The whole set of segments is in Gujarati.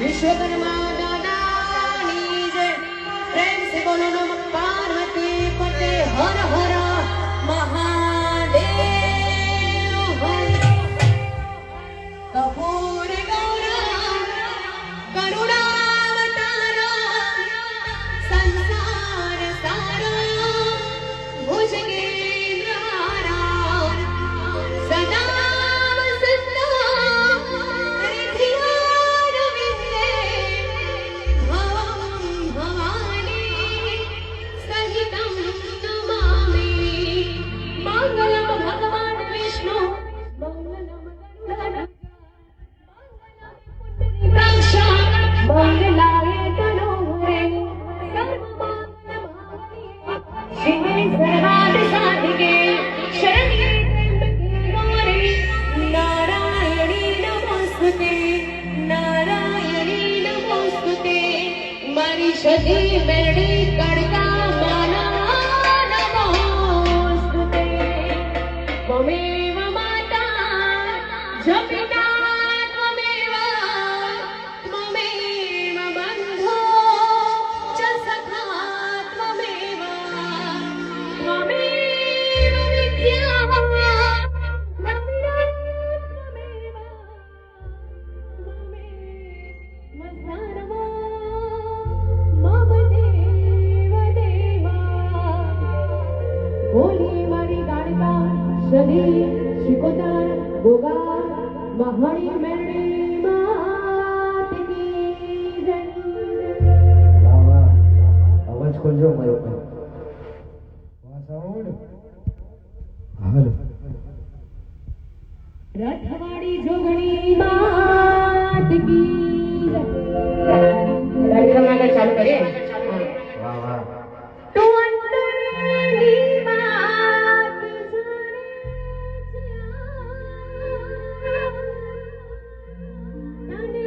विश्वकर्मा दादानी जय। प्रेम से बोलो नमः पार्वती पते हर हर महादेव हर। कपूर गौरम करुणावतारा संसार सारा भुजगेंद्रहारा सदा वसंता हृदयारविंदे भवं भवानी सहितं नमामि। मंगलम भगवान विष्णु मंगलम गरुडध्वज मंगलाय तनोहरे सर्वमंगलमांगल्ये शिवे सर्वार्थसाधिके शरण्ये त्र्यंबके गौरी नारायणी नमोस्तुते नारायणी नमोस्तुते। मारी सती मेरड़ी कड़का माना नमोस्तुते। त्वमेव माता जपिता त्वमेव त्वमेव बन्धो च सखा त्वमेव त्वमेव विद्या त्वमेव सर्वो मम देव देवा। बोली मारी गाड़का सदी शिकोतर गोगा महाणी मेरड़ी मात की जय। વાહ વાહ અવાજ ખોલજો મારો વાહ સાઉન્ડ હાલો रथवाड़ी जोगणी मात की जय। कार्यक्रम आगे चालू करिए। વાહ વાહ तू अंतरनी बात जाने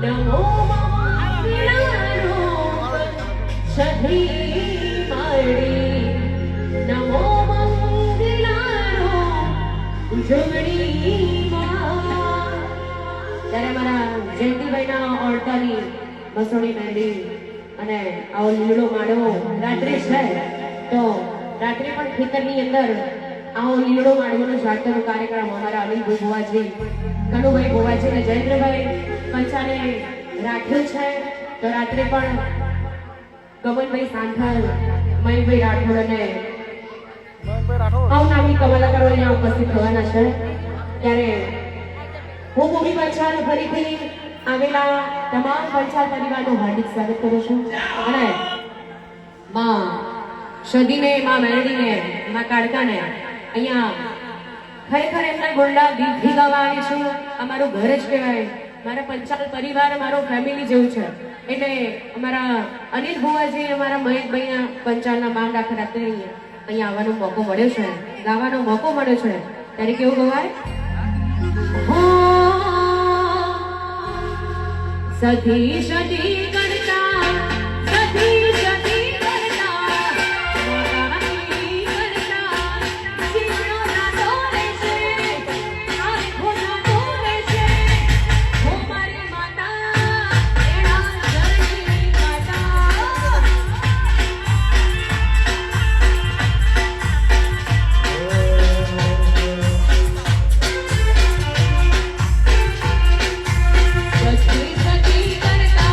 नमो मंगलारूप सधी माड़ी नमो मंगलारूप जोगणी ત્યારે મારા જયંતિભાઈના ઓળતાની બસોડી મેળી અને આવો લીલો માડવો રાત્રે છે તો રાત્રે પણ ખેતરની અંદર આવો લીલો માડવાનો જાતરનો કાર્યક્રમ અમારા અનિલભાઈ ભુવાજી કનુભાઈ ભુવાજી અને જયેન્દ્રભાઈ પંચાને રાખ્યો છે। તો રાત્રે પણ ગમનભાઈ સાંથલ મયંકભાઈ રાઠોડ અને અવનામી કમલાકરો અહીંયા ઉપસ્થિત થવાના છે। ત્યારે હું ભૂમિ પંચાલ ફરીથી આવેલા તમામ પંચાલ પરિવારનું હાર્દિક સ્વાગત કરું છું અને માં સદીને માં મેરડીને માં કાળકાને અહીંયા ખરેખર એમના ગુણડા દિલથી ગાવા આવી છું। અમારું ઘર જ કહેવાય, મારા પંચાલ પરિવાર મારો ફેમિલી જેવું છે। એટલે અમારા અનિલ ભુવાજી અમારા મહેશભાઈના પંચાલના માંગ આખા રાત્રે અહીંયા આવવાનો મોકો મળ્યો છે, ગાવાનો મોકો મળ્યો છે। ત્યારે કેવું ગવાય? सती सती करता सती सती करता मोगाई करता सीनो ना तोरे से आँखो ना तोरे से हो मारी माता एड़ा धरती माता। सती सती करता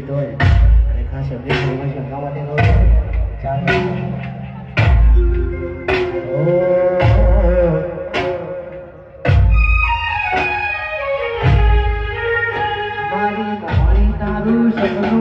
ગીત હોય અને ખાસ એમની ફોર્મેશન ગાવા દેતો હોય ચાલે મારી મોળી તારું સપનું